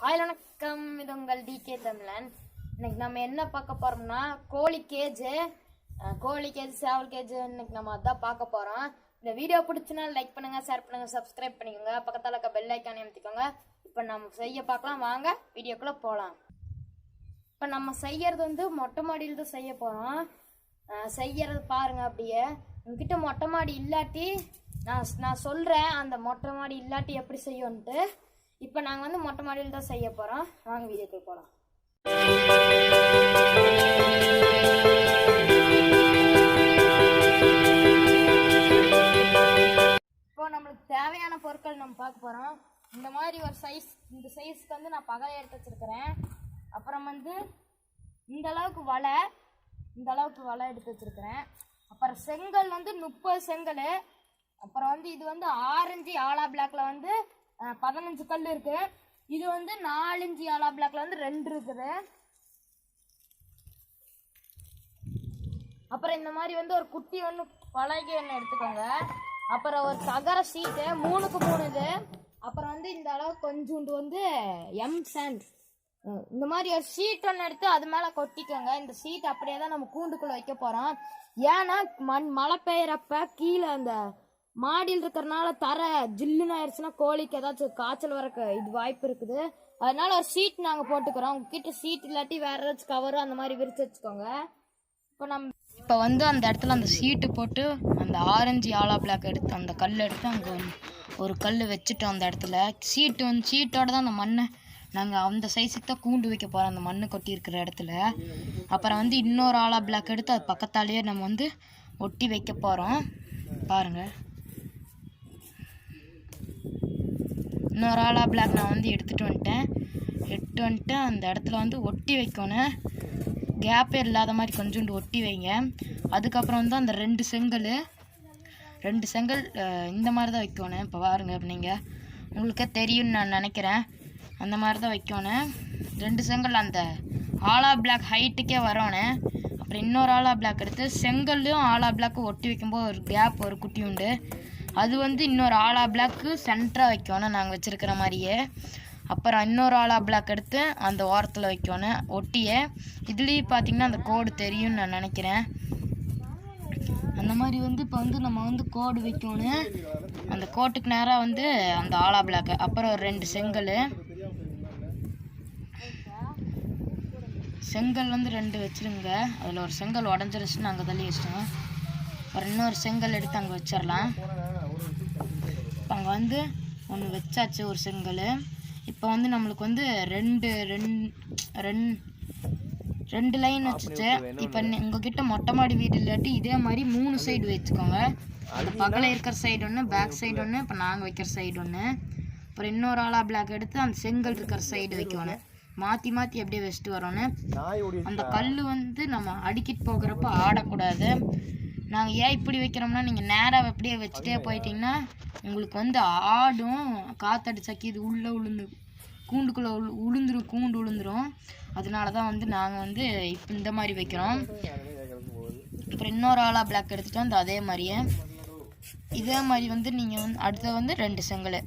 Hi வணக்கம், இது உங்கள் டிகே தமிழன். இன்னைக்கு நம்ம என்ன பார்க்க போறோம்னா கோழி கேஜ், சேவல் கேஜ் இன்னைக்கு நம்ம அதான் பார்க்க போறோம். இந்த வீடியோ பிடிச்சுன்னா லைக் பண்ணுங்க, ஷேர் பண்ணுங்க, சப்ஸ்கிரைப் பண்ணிக்கோங்க, பக்கத்தில் இருக்க பெல் ஐக்கானே அமைத்திக்கோங்க. இப்போ நம்ம செய்ய பார்க்கலாம், வாங்க வீடியோக்குள்ள போகலாம். இப்போ நம்ம செய்யறது வந்து மொட்டை மாடியில் தான் செய்ய போறோம். செய்யறது பாருங்க. அப்படியே உங்ககிட்ட மொட்டை மாடி இல்லாட்டி நான் சொல்றேன், அந்த மொட்டை மாடி இல்லாட்டி எப்படி செய்யும்ட்டு. இப்போ நாங்கள் வந்து மொட்டை மாடியில் தான் செய்ய போகிறோம். வாங்க வீடியோக்குள்ள போகலாம். இப்போ நம்மளுக்கு தேவையான பொருட்கள் நம்ம பார்க்க போகிறோம். இந்த மாதிரி ஒரு சைஸ், இந்த சைஸ்க்கு வந்து நான் பகலை எடுத்து வச்சுருக்கிறேன். அப்புறம் வந்து இந்த அளவுக்கு வலை எடுத்து வச்சுருக்கிறேன். அப்புறம் செங்கல் வந்து 30 செங்கல். அப்புறம் வந்து இது வந்து ஆரஞ்சு ஆலா பிளாக்ல வந்து 15 கல் இருக்கு. இது வந்து 4 இன்ச்சு ஆலா பிளாக்ல வந்து 2 இருக்குது. அப்புறம் இந்த மாதிரி வந்து ஒரு குட்டி ஒன்று பலகை ஒன்று எடுத்துக்கோங்க. அப்புறம் ஒரு தகர ஷீட்டு 3க்கு 3 இது. அப்புறம் வந்து இந்த அளவு கொஞ்சோண்டு வந்து சாண்ட், இந்த மாதிரி ஒரு ஷீட் ஒன்று எடுத்து அது மேலே கொட்டிக்கோங்க. இந்த ஷீட் அப்படியே தான் நம்ம கூண்டுக்குள்ளே வைக்க போகிறோம். ஏன்னா மழை பெய்யறப்ப கீழே அந்த மாடியில் இருக்கிறனால தர ஜில்லுன்னு ஆயிடுச்சுன்னா கோழிக்கு ஏதாச்சும் காய்ச்சல் வர இது வாய்ப்பு இருக்குது. அதனால ஒரு ஷீட் நாங்கள் போட்டுக்கிறோம். உங்ககிட்ட ஷீட் இல்லாட்டி வேற ஏதாச்சும் கவரு அந்த மாதிரி விரிச்சு வச்சுக்கோங்க. இப்போ வந்து அந்த இடத்துல அந்த ஷீட்டு போட்டு அந்த ஆரஞ்சு ஆலா பிளாக் எடுத்து அந்த கல் எடுத்து அங்கே ஒரு கல் வச்சுட்டோம். அந்த இடத்துல ஷீட்டோட தான் அந்த மண்ணை நாங்கள் அந்த சைஸுக்கு தான் கூண்டு வைக்க போகிறோம், அந்த மண்ணு கொட்டி இருக்கிற இடத்துல. அப்புறம் வந்து இன்னொரு ஆலா பிளாக் எடுத்து அது பக்கத்தாலேயே நம்ம வந்து ஒட்டி வைக்க போகிறோம். பாருங்கள், இன்னொரு ஆலா பிளாக் நான் வந்து எடுத்துகிட்டு வந்துட்டேன். அந்த இடத்துல வந்து ஒட்டி வைக்கணும். கேப்பே இல்லாத மாதிரி கொஞ்சோண்டு ஒட்டி வைங்க. அதுக்கப்புறம் வந்து அந்த 2 செங்கல் இந்த மாதிரி தான் வைக்கணும். இப்போ பாருங்க, நீங்கள் உங்களுக்கே தெரியும்னு நான் நினைக்கிறேன். அந்த மாதிரி தான் வைக்கணும். 2 செங்கல் அந்த ஆலா பிளாக் ஹைட்டுக்கே வரணும். அப்புறம் இன்னொரு ஆலா பிளாக் எடுத்து செங்கல்லையும் ஆலா பிளாக்கு ஒட்டி வைக்கும்போது ஒரு கேப் ஒரு குட்டி உண்டு. அது வந்து இன்னொரு ஆலா பிளாக்கு சென்டராக வைக்கணும் நாங்கள் வச்சுருக்கிற மாதிரியே. அப்புறம் இன்னொரு ஆலா பிளாக் எடுத்து அந்த ஓரத்தில் வைக்கணும் ஒட்டியே. இதுலேயும் பார்த்திங்கன்னா அந்த கோடு தெரியும்னு நான் நினைக்கிறேன். அந்த மாதிரி வந்து இப்போ வந்து நம்ம வந்து கோடு வைக்கணும். அந்த கோட்டுக்கு நேராக வந்து அந்த ஆலா பிளாக்கு, அப்புறம் ஒரு 2 செங்கல் வந்து 2 வச்சுருங்க. அதில் ஒரு செங்கல் உடஞ்சிருச்சுன்னு அங்கே தள்ளி வச்சிட்டோம். அப்புறம் இன்னொரு செங்கல் எடுத்து அங்கே வச்சிடலாம். இப்போ அங்கே வந்து ஒன்று வச்சாச்சு ஒரு செங்கல். இப்போ வந்து நம்மளுக்கு வந்து ரெண்டு லைன் வச்சுச்சு. இப்போ உங்ககிட்ட மொட்டை மாடி வீடு இல்லாட்டி இதே மாதிரி 3 சைடு வச்சுக்கோங்க. அந்த பகலை இருக்கிற சைடு ஒன்று, பேக் சைடு ஒன்று, இப்போ நாங்கள் வைக்கிற சைடு ஒன்று. அப்புறம் இன்னொரு ஆலா பிளாக் எடுத்து அந்த செங்கல் இருக்கிற சைடு வைக்கணும். மாற்றி அப்படியே வச்சுட்டு வரணும். அந்த கல் வந்து நம்ம அடிக்கிட்டு போகிறப்ப ஆடக்கூடாது. நாங்கள் ஏன் இப்படி வைக்கிறோம்னா, நீங்கள் நேராக அப்படியே வச்சுட்டே போயிட்டீங்கன்னா உங்களுக்கு வந்து ஆடும். காற்றடிச்சாக்கி இது உள்ளே கூண்டுக்குள்ளே கூண்டு விழுந்துரும். அதனால தான் வந்து நாங்கள் வந்து இப்போ இந்த மாதிரி வைக்கிறோம். அப்புறம் இன்னொரு ஆலா பிளாக் எடுத்துகிட்டு வந்து அதே இதே மாதிரி வந்து நீங்கள் வந்து அடுத்த வந்து 2 செங்கல்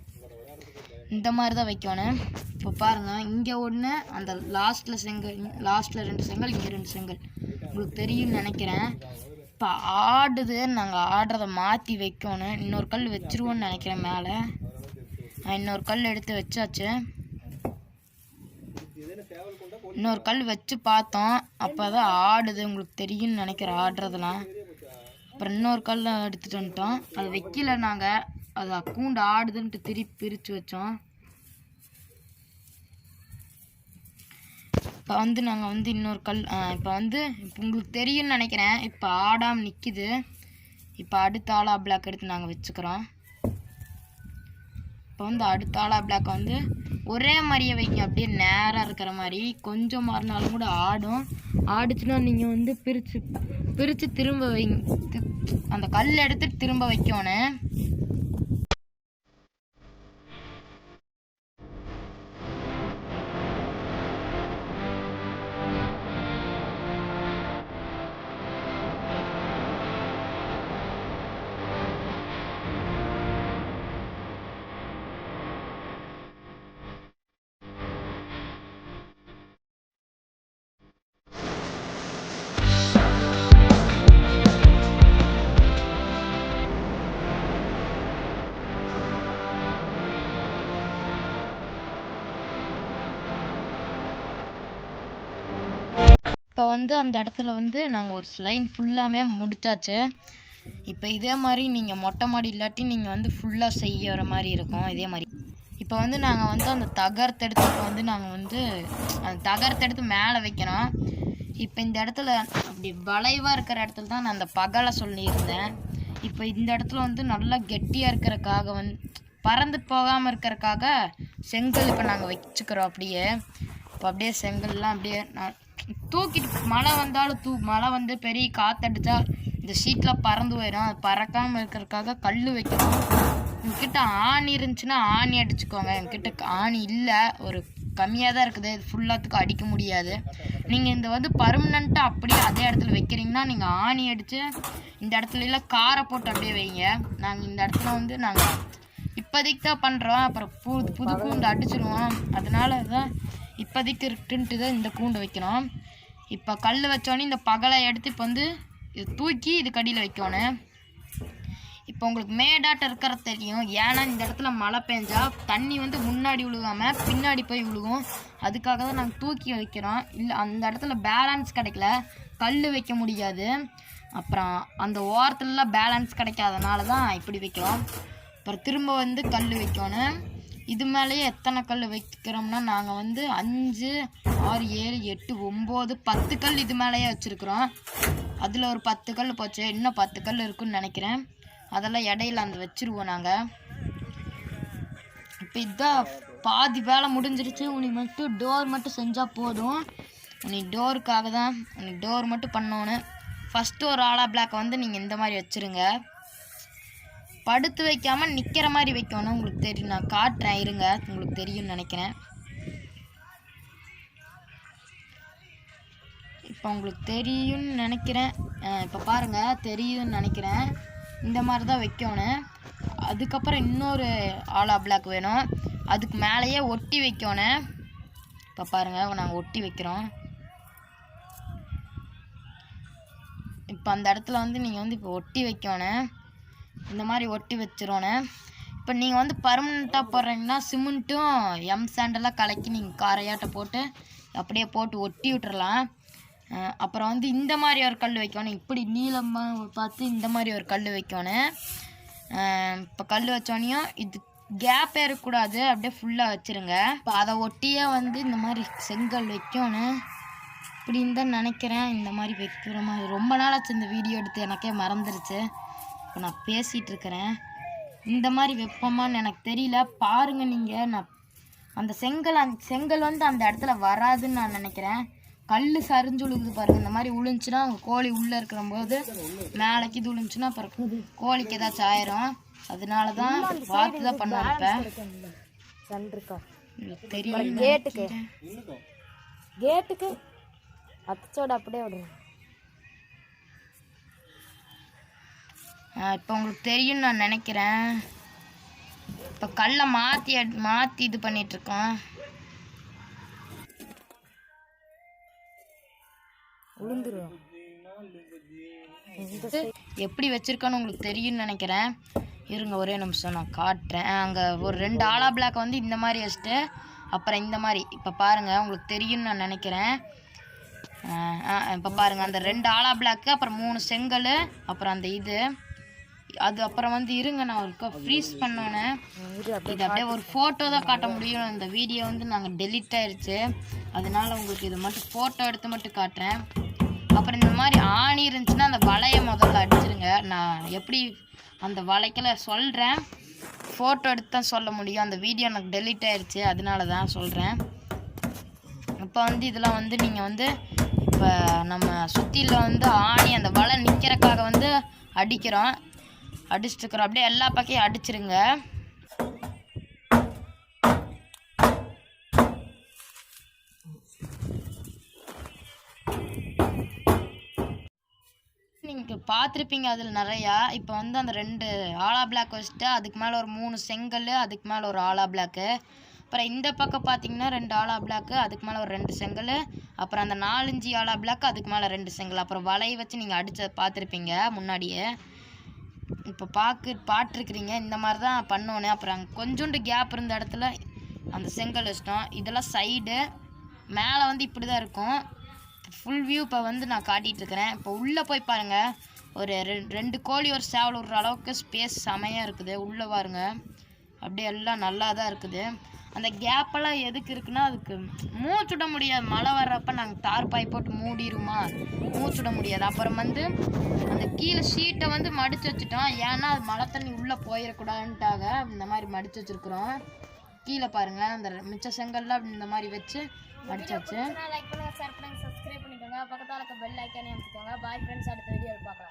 இந்த மாதிரி தான் வைக்கணும். இப்போ பாருங்கள், இங்கே ஒன்று, அந்த லாஸ்ட்டில் 2 செங்கல், இங்கே 2 செங்கல். உங்களுக்கு தெரியும்னு நினைக்கிறேன். இப்போ ஆடுது, நாங்கள் ஆடுறதை மாற்றி வைக்கணும். இன்னொரு கல் வச்சுருவோன்னு நினைக்கிறேன் மேலே. இன்னொரு கல் எடுத்து வச்சாச்சு. இன்னொரு கல் வச்சு பார்த்தோம், அப்போ தான் ஆடுது. உங்களுக்கு தெரியும்னு நினைக்கிறேன் ஆடுறதுலாம். அப்புறம் இன்னொரு கல் எடுத்துகிட்டு வந்துட்டோம். அது வைக்கல நாங்கள், அது கூண்டு ஆடுதுன்ட்டு திருப்பி பிரித்து வச்சோம். இப்போ வந்து நாங்கள் வந்து இன்னொரு கல் இப்போ உங்களுக்கு தெரியும்னு நினைக்கிறேன். இப்போ ஆடாமல் நிற்கிது. இப்போ அடுத்த ஆலா பிளாக் எடுத்து நாங்கள் வச்சுக்கிறோம். இப்போ வந்து அடுத்த ஆலா பிளாக் வந்து ஒரே மாதிரியே வைங்க, அப்படியே நேராக இருக்கிற மாதிரி. கொஞ்சம் மாறினாலும் கூட ஆடும். ஆடுச்சுன்னா நீங்கள் வந்து பிரித்து திரும்ப வைங்க. அந்த கல் எடுத்துட்டு திரும்ப வைக்கணும். இப்போ வந்து அந்த இடத்துல வந்து நாங்கள் ஒரு லைன் ஃபுல்லாமே முடிச்சாச்சு. இப்போ இதே மாதிரி நீங்கள் மொட்டை மாடி இல்லாட்டி நீங்கள் வந்து ஃபுல்லாக செய்கிற மாதிரி இருக்கும். இதே மாதிரி இப்போ வந்து நாங்கள் வந்து அந்த தகரத்தெடுத்து வந்து நாங்கள் வந்து அந்த தகரத்தெடுத்து மேலே வைக்கிறோம். இப்போ இந்த இடத்துல அப்படி வளைவாக இருக்கிற இடத்துல தான் நான் அந்த பகலை சொல்லியிருந்தேன். இப்போ இந்த இடத்துல வந்து நல்லா கெட்டியாக இருக்கிறக்காக வந்து பறந்து போகாமல் இருக்கிறக்காக செங்கல் இப்போ நாங்கள் வச்சுக்கிறோம். அப்படியே இப்போ அப்படியே செங்கல்லாம் அப்படியே தூக்கிட்டு மழை வந்தாலும் மழை வந்து பெரிய காற்றடிச்சா இந்த ஷீட்டில் பறந்து போயிடும். அது பறக்காமல் இருக்கிறதுக்காக கல் வைக்கணும். உங்ககிட்ட ஆணி இருந்துச்சுன்னா ஆணி அடிச்சுக்கோங்க. என்கிட்ட ஆணி இல்லை, ஒரு கம்மியாக தான் இருக்குது. இது ஃபுல்லாத்துக்கு அடிக்க முடியாது. நீங்கள் இந்த வந்து பர்மனெண்ட்டாக அப்படியே அதே இடத்துல வைக்கிறீங்கன்னா நீங்கள் ஆணி அடித்து இந்த இடத்துலலாம் காரை போட்டு அப்படியே வைங்க. நாங்கள் இந்த இடத்துல வந்து நாங்கள் இப்போதைக்கு தான் பண்ணுறோம். அப்புறம் புது கூண்டு அடிச்சிடுவோம். அதனால தான் இப்போதைக்கு இருக்குன்ட்டு தான் இந்த கூண்டு வைக்கணும். இப்போ கல் வச்சோன்னே இந்த பகலை எடுத்து இப்போ வந்து இது தூக்கி இது கடியில் வைக்கணும். இப்போ உங்களுக்கு மேடாட்டம் இருக்கிறது தெரியும். ஏன்னா இந்த இடத்துல மழை பெஞ்சா தண்ணி வந்து முன்னாடி விழுகாமல் பின்னாடி போய் விழுகும். அதுக்காக தான் நாங்கள் தூக்கி வைக்கிறோம். இல்லை அந்த இடத்துல பேலன்ஸ் கிடைக்கல, கல் வைக்க முடியாது. அப்புறம் அந்த ஓரத்துலலாம் பேலன்ஸ் கிடைக்காதனால தான் இப்படி வைக்கிறோம். அப்புறம் திரும்ப வந்து கல் வைக்கணும். இது மேலேயே எத்தனை கல் வைக்கிறோம்னா நாங்கள் வந்து 5, 6, 7, 8, 9, 10 கல் இது மேலேயே வச்சுருக்குறோம். அதில் ஒரு 10 கல் போச்சு. இன்னும் 10 கல் இருக்குன்னு நினைக்கிறேன். அதெல்லாம் இடையில அந்த வச்சுருவோம் நாங்கள். இப்போ இதுதான் பாதி வேலை முடிஞ்சிருச்சு. உனக்கு மட்டும் டோர் மட்டும் செஞ்சால் போதும். உனக்கு டோருக்காக தான் உனக்கு டோர் மட்டும் பண்ணோன்னு. ஃபஸ்ட்டு ஒரு ஆலா பிளாக்கை வந்து நீங்கள் இந்த மாதிரி வச்சுருங்க. படுத்து வைக்காமல் நிற்கிற மாதிரி வைக்கணும். உங்களுக்கு தெரியும், நான் காட்டுறேன் இருங்க, உங்களுக்கு தெரியும்னு நினைக்கிறேன். இப்போ உங்களுக்கு தெரியும்னு நினைக்கிறேன். இப்போ பாருங்கள், தெரியும்னு நினைக்கிறேன். இந்த மாதிரி தான் வைக்கணும். அதுக்கப்புறம் இன்னொரு ஆலா பிளாக் வேணும். அதுக்கு மேலேயே ஒட்டி வைக்கணும். இப்போ பாருங்கள், நாங்கள் ஒட்டி வைக்கிறோம். இப்போ அந்த இடத்துல வந்து நீங்கள் வந்து இப்போ ஒட்டி வைக்கணும். இந்த மாதிரி ஒட்டி வச்சிடணும். இப்போ நீங்கள் வந்து பர்மனெண்ட்டாக போடுறீங்கன்னா சிமெண்ட்டும் சாண்டெல்லாம் கலக்கி நீங்கள் காரையாட்டை போட்டு அப்படியே போட்டு ஒட்டி விட்டுறலாம். அப்புறம் வந்து இந்த மாதிரி ஒரு கல் வைக்கணும். இப்படி நீளமாக பார்த்து இந்த மாதிரி ஒரு கல் வைக்கணும். இப்போ கல் வச்சோனையும் இது கேப்பே இருக்கக்கூடாது, அப்படியே ஃபுல்லாக வச்சுருங்க. இப்போ அதை ஒட்டியே வந்து இந்த மாதிரி செங்கல் வைக்கணும். இப்படின்னு தான் நினைக்கிறேன். இந்த மாதிரி வைக்கிற மாதிரி ரொம்ப நாளாச்சு இந்த வீடியோ எடுத்து, எனக்கே மறந்துருச்சு. இப்போ நான் பேசிகிட்டு இருக்கிறேன். இந்த மாதிரி வைப்போமான்னு எனக்கு தெரியல. பாருங்கள் நீங்கள், நான் அந்த செங்கல் வந்து அந்த இடத்துல வராதுன்னு நான் நினைக்கிறேன். கல் சரிஞ்சு விழுகுது பாருங்கள். இந்த மாதிரி விழுந்துச்சுன்னா உங்கள் கோழி உள்ளே இருக்கிற போது மேலேக்கு இது விழுந்துச்சுன்னா அப்புறம் கோழிக்கு ஏதாச்சும் ஆயிரும். அதனால தான் பார்த்து தான் பண்ணுவேன். இப்போ தெரியும். கேட்டுக்கு அத்தோட அப்படியே விடுங்க. இப்போ உங்களுக்கு தெரியும்னு நான் நினைக்கிறேன். இப்போ கல்லை மாற்றி இது பண்ணிகிட்ருக்கோம். எப்படி வச்சுருக்கோன்னு உங்களுக்கு தெரியும்னு நினைக்கிறேன். இருங்க ஒரே நிமிஷம் நான் காட்டுறேன். அங்கே ஒரு 2 ஆலா பிளாக் வந்து இந்த மாதிரி வச்சுட்டு அப்புறம் இந்த மாதிரி இப்போ பாருங்கள், உங்களுக்கு தெரியும்னு நான் நினைக்கிறேன். இப்போ பாருங்கள், அந்த 2 ஆலா பிளாக்கு, அப்புறம் 3 செங்கல், அப்புறம் அந்த இது அது அப்புறம் வந்து இருங்க நான் ஒரு ஃப்ரீஸ் பண்ணோன்னே இது அப்படியே ஒரு ஃபோட்டோ தான் காட்ட முடியும். இந்த வீடியோ வந்து நாங்கள் டெலிட் ஆயிடுச்சு. அதனால உங்களுக்கு இது மட்டும் ஃபோட்டோ எடுத்து மட்டும் காட்டுறேன். அப்புறம் இந்த மாதிரி ஆணி இருந்துச்சுன்னா அந்த வலையை முதல்ல அடிச்சிருங்க. நான் எப்படி அந்த வலைக்கல சொல்கிறேன், ஃபோட்டோ எடுத்து தான் சொல்ல முடியும். அந்த வீடியோ எனக்கு டெலிட் ஆயிடுச்சு, அதனால தான் சொல்கிறேன். இப்போ வந்து இதெல்லாம் வந்து நீங்கள் வந்து இப்போ நம்ம சுற்றியில் வந்து ஆணி அந்த வலை நிற்கிறக்காக வந்து அடிக்கிறோம், அடிச்சுட்டுக்கிறோம். அப்படியே எல்லா பக்கையும் அடிச்சிருங்க. நீங்கள் பார்த்துருப்பீங்க அதில் நிறையா. இப்போ வந்து அந்த 2 ஆலா பிளாக் வச்சுட்டு அதுக்கு மேலே ஒரு 3 செங்கல், அதுக்கு மேலே ஒரு ஆலா பிளாக்கு, அப்புறம் இந்த பக்கம் பார்த்தீங்கன்னா 2 ஆலா பிளாக்கு, அதுக்கு மேலே ஒரு 2 செங்கல், அப்புறம் அந்த 4-5 ஆலா பிளாக்கு, அதுக்கு மேலே 2 செங்கல், அப்புறம் வலையை வச்சு நீங்கள் அடித்த பார்த்துருப்பீங்க முன்னாடியே. இப்போ பார்த்துருக்குறீங்க. இந்த மாதிரி தான் பண்ணோன்னே. அப்புறம் அங்கே கொஞ்சோண்டு கேப் இருந்த இடத்துல அந்த செங்கல் வச்சிட்டோம். இதெல்லாம் சைடு மேலே வந்து இப்படி தான் இருக்கும். ஃபுல் வியூ இப்போ வந்து நான் காட்டிகிட்டு இருக்கிறேன். இப்போ உள்ளே போய் பாருங்கள், ஒரு ரெண்டு கோழி ஒரு சேவல் விடுற அளவுக்கு ஸ்பேஸ் செமையாக இருக்குது. உள்ளே பாருங்க, அப்படியே எல்லாம் நல்லா தான் இருக்குது. அந்த கேப்பெல்லாம் எதுக்கு இருக்குன்னா, அதுக்கு மூச்சுட முடியாது. மழை வர்றப்ப நாங்கள் தார்பாய் போட்டு மூடிடுமா, மூச்சுட முடியாது. அப்புறம் வந்து அந்த கீழே ஷீட்டை வந்து மடித்து வச்சுட்டோம். ஏன்னா அது மழை தண்ணி உள்ளே போயிடக்கூடாதுன்ட்டாக இந்த மாதிரி மடித்து வச்சுருக்குறோம். கீழே பாருங்கள், அந்த மிச்ச செங்கல்லாம் இந்த மாதிரி வச்சு மடிச்சாச்சு. லைக் பண்ணுங்க, ஷேர் பண்ணுங்க, சப்ஸ்கிரைப் பண்ணிக்கோங்க. பக்கத்தால இருக்க பெல் ஐக்கானே அமைச்சுக்கோங்க. பாய் ஃப்ரெண்ட்ஸ், அடுத்த வீடியோவில் பார்க்கலாம்.